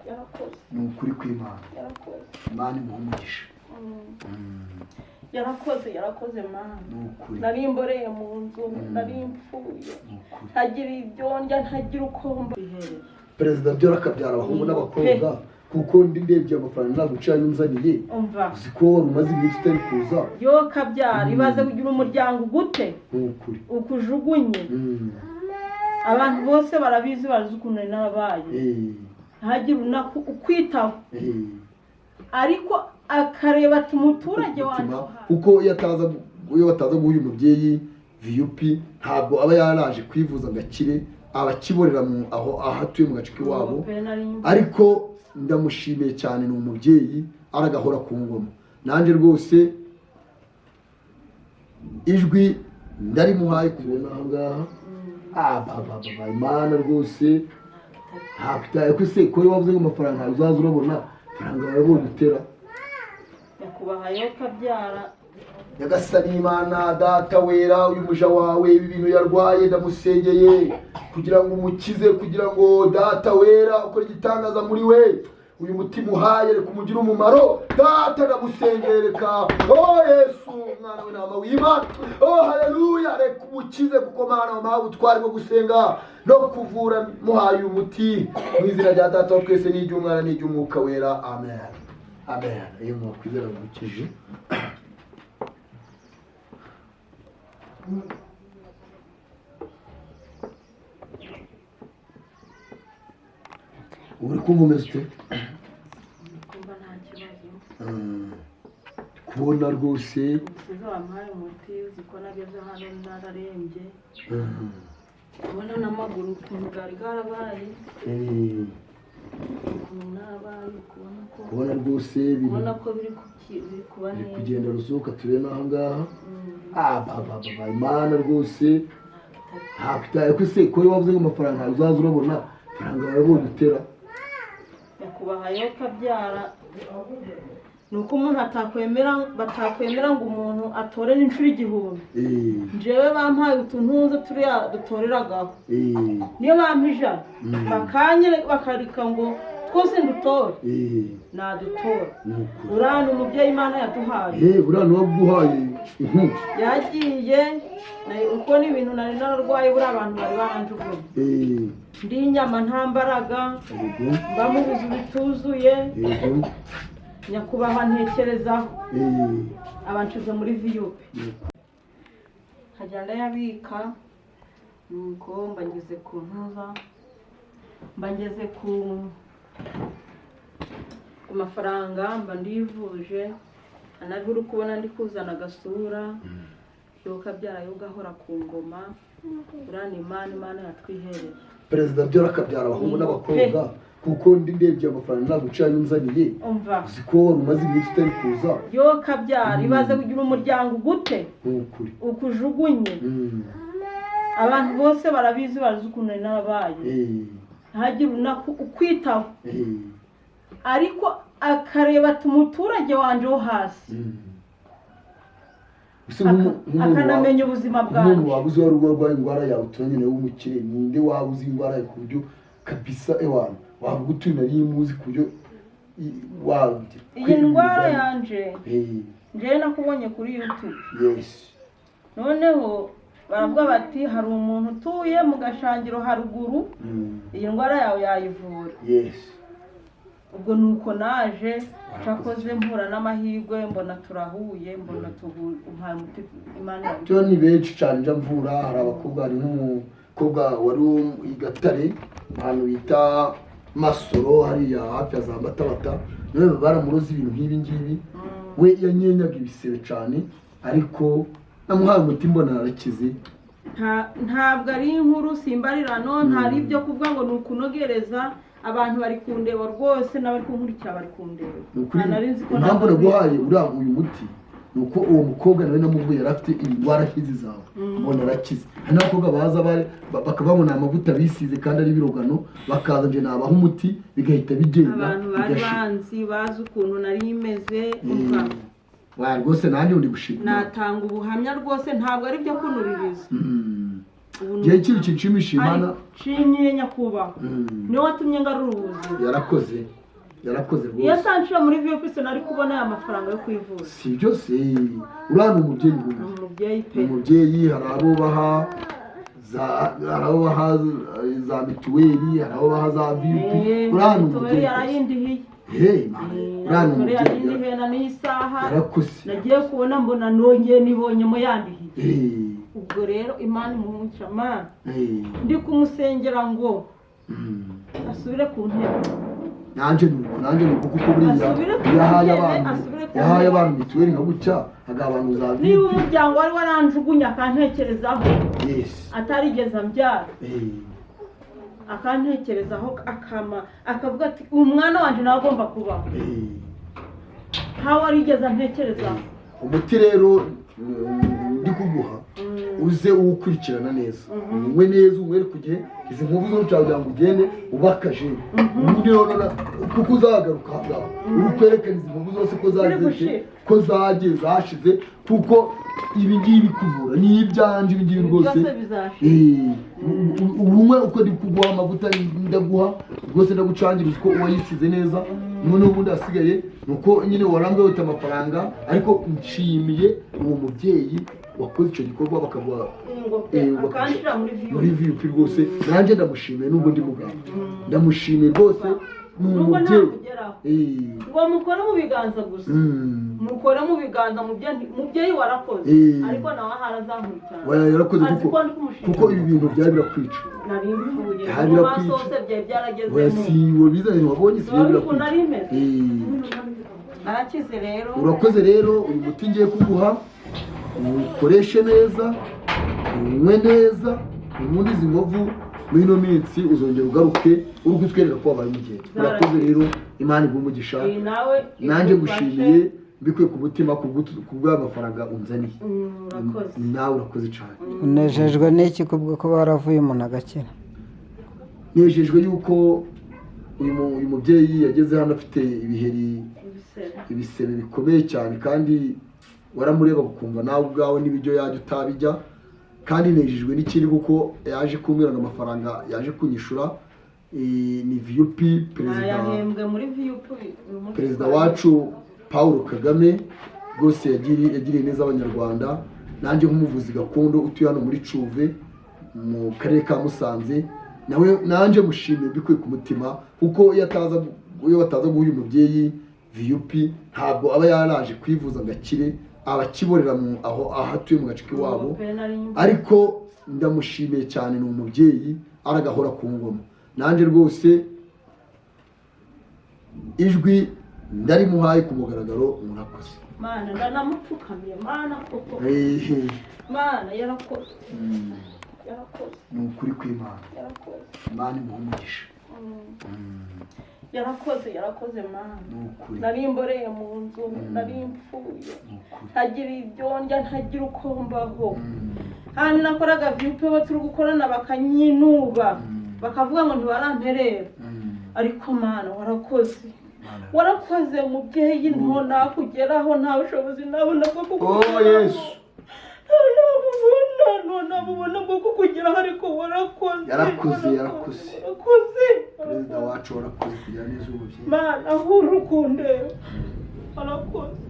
yarakoze ni ukuri kw'Imana yarakoze Imana imuha umugisha yarakoze mana nari imboreye mu nzu nari impfuye ntagira ibyo ndya ntagira uko mbihereye perezida byora akabyara abahungu n'abakobwa kuko ndi ndebye amafaranga nagucanye nzaniye uziko wari umaze iminsi utari kuza yo kabyara ibaze kugira umuryango gute ukuri ukujugunye abantu bose barabizi bazi ukuntu narabaye ntagira ukwitaho ariko akareba ati umuturage wanjye kuko iyo bataza guha uyu mubyeyi VUP ntabwo aba yaraje kwivuza ngo akire abakiborera aho atuye mu gace k'iwabo ariko ndamushimiye cyane ni umubyeyi aragahora ku ngoma nanjye rwose ijwi ndarimuhaye kubona aha ngaha Imana rwose ntakwitaye ko se ko wavuze ngo amafaranga ntayo uzaza urabona faranga yawe bodutera yakubahaye kabyara Nyagasani Imana data wera uyu muja wawe ibi bintu yarwaye ndamusengeye kugira ngo umukize kugira ngo data wera ukore igitangaza muri we uyu mutima uhaye reka umugire umumaro data ndamusengeye reka Yesu umwana w'intama w'Imana haleluya reka umukize kuko Mana wamuhaye ubutwari bwo gusenga no kuvura muhaye uyu muti mu izina rya data wa twese n'iry'umwana n'iry'umwuka wera amen amen iyo mwakwizera mukije uri kumva umeze ute kubona rwose wampaye umuti uziko nageze hano nararembye ubona n'amaguru ukuntu gari garabaye kubona rwose ubona ko biri kuba neza kugenda rusohoka turebe n'aha ngaha Imana rwose ntakwitaye ko se ko wavuze ngo amafaranga ntayo uzaza urabona faranga yawe bodutera yakubahaye kabyara ni uko umuntu batakwemera ngo umuntu atore n'inshuro 1000 njyewe bampaye utuntuza turiya dutoreragaho niyo bampa ijana bakanye bakarika ngo twose ndutore nadutora urana umubyeyi Imana yaduhaye urana waguhaye yagiye uko n'ibintu nari nararwaye buri abantu bari baranjugunye ndi inyama nta mbaraga bamubuze bituzuye nyakubahwa ntekerezaho abanshize muri VUP nkagenda yabika nuko mbangeze ku ntuza mbangeze ku mafaranga mba ndivuje anari uri kubona ndi kuzana agasura yoka byarayo gahora ku ngoma urana Imana yatwihereye perezida byora akabyara abahungu n'abakobwa kuko ndi ndebye amafaranga nagucanye nzaniye uziko wari umaze iminsi utari kuza yo kabyara ibaze kugira umuryango gute ukujugunye abantu bose barabizi bazi ukuntu narabaye ntagira ukwitaho ariko akareba ati umuturage wanjye wo hasi akanamenya ubuzima bwawe umuntu wabuze wari urwaye indwara yawe uturanye w'umukire ninde wabuze indwara ku buryo kabisa ewana wavuga utuye nari muzi ku buryo wabuze iyi ndwara yanje njyewe nakubonye kuri YouTube noneho baravuga bati hari umuntu utuye mu Gashangiro haruguru iyi ndwara yawe yayivura ubwo nuko naje cyakoze mpura n'amahirwe mbona turahuye mbona tuhaye umuti Imana cyo ni benshi cyane nja mvura hari abakobwa ari n'umukobwa wari igatare ahantu bita Masoro hariya hafi ya za Matabata nawe baramuroza ibintu nk'ibi ngibi we yanyenyaga ibisebe cyane ariko namuhaye umuti mbona arakize ntabwo ari inkuru simbarirano ntari ibyo kuvuga ngo nukunogereza abantu bari kundeba rwose n'abari kunkurikira bari kundeba ntabwo naguhaye uyu muti nuko uwo mukobwa nawe namuvuye yarafite indwara nk'izi zawe mbona arakize hari n'abakobwa baza bakababona amavuta bisize kandi ari birogano bakaza nje nabaha umuti bigahita bigenda abantu bari banzi bazi ukuntu nari imeze rwose nanjye ndi gushimira natanga ubuhamya rwose ntabwo ari byo kunuririza igihe kintu kinshimishije Imana nshimiye nyakubahwa niwe watumye ngarura ubuzima. yarakoze rwose. iyo atanshira muri VIP nari kubona aya mafaranga yo kwivuza. Si byose urana umubyeyi pe. Umubyeyi hari abo baha za mituweli, hari abo baha za VIP. Urana umubyeyi yarayindihiye. urana umubyeyi na n'isaha yarakoze. nagiye kubona mbona nongeye nibonye mu yandihiye. ubwo rero Imana imumuca Mana ndi kumusengera ngo asubire ku ntebe. nanjye ni kuko buriya yahaye abantu mituweli nka gutya agabantu za VIP. niba umuryango wari waranjugunya akantekerezaho atarigeze ambyara akantekerezaho akavuga ati umwana wanjye nawe agomba kubaho ntawe warigeze antekerezaho. umuti rero ndi kuguha uze uwukurikirana neza unywe neza unywere ku gihe izi nkovu zo kugira ngo ugende ubakaje ubundi none kuko uzagaruka ngaho ukwerekana izi nkovu zose ko zagiye zashize kuko ibi ngibi kuvura ni ibyanje ibi ngibi rwose. ubumwe uko ndi kuguha amavuta ndaguha rwose ndagucangiriza uko uwayisize neza noneho ubundi hasigaye nuko nyine warambiwe wita amafaranga ariko nshimiye uwo mubyeyi wakoze icyo gikorwa bakaguha muri VIP rwose. nanjye ndamushimiye nubwo ndi muganga ndamushimiye rwose. ni umubyeyi ngo mukore mu biganza gusa mukore mu biganza mubyeyi warakoze ariko nawe harazamuye yarakoze kuko ibi bintu byari birakwica urakoze rero uyu muti ngiye kuguha ukoreshe neza unywe neza ubundi izi nkovu muri ino minsi uzongera ugaruke uri kutwereka ko wabaye umugenzi. urakoze rero Imana iguhe umugisha nanjye ngushimiye mbikuye ku mutima kubw'amafaranga unzaniye. nawe urakoze cyane. unejejwe n'iki kubwo kuba waravuye umuntu agakira? nejejwe yuko uyu mubyeyi yageze hano afite ibisebe bikomeye cyane kandi waramureba ukumva nawe ubwawe n'ibiryo yajya utabijya kandi nejejwe n'ikindi kuko yaje kumbwira ngo amafaranga yaje kunyishura ni VIP perezida wacu Paul Kagame rwose yagiriye neza abanyarwanda. nanjye nk'umuvuzi gakondo utuye hano muri Cuve mu karere ka Musanze nawe nanjye mushimiye mbikuye ku mutima kuko iyo bataza guha uyu mubyeyi VIP ntabwo aba yaraje kwivuza ngo akire abakiborera aho atuye mu gace k'iwabo. ariko ndamushimiye cyane ni umubyeyi aragahora ku ngoma. nanjye rwose ijwi ndarimuhaye ku mugaragaro. murakoze. Mana ndanamupfukamiye Mana koko Mana yarakoze ni ukuri kw'Imana. Imana imuhe umugisha. yarakoze Mana. nari mboreye mu nzu nari mpfuye ntagira ibyo ndya ntagira uko mbaho. hano nakoraga VIP bo turi gukorana bakanyinuba bakavuga ngo ntibaramperera ariko Mana warakoze umubyeyi nto nakugeraho nta bushobozi nabona bwo kukugeraho. Yesu nabubona bwo kukugeraho ariko warakoze. yarakoze perezida wacu warakoze kugira neza umubyeyi. Mana ahura ukundeba warakoze.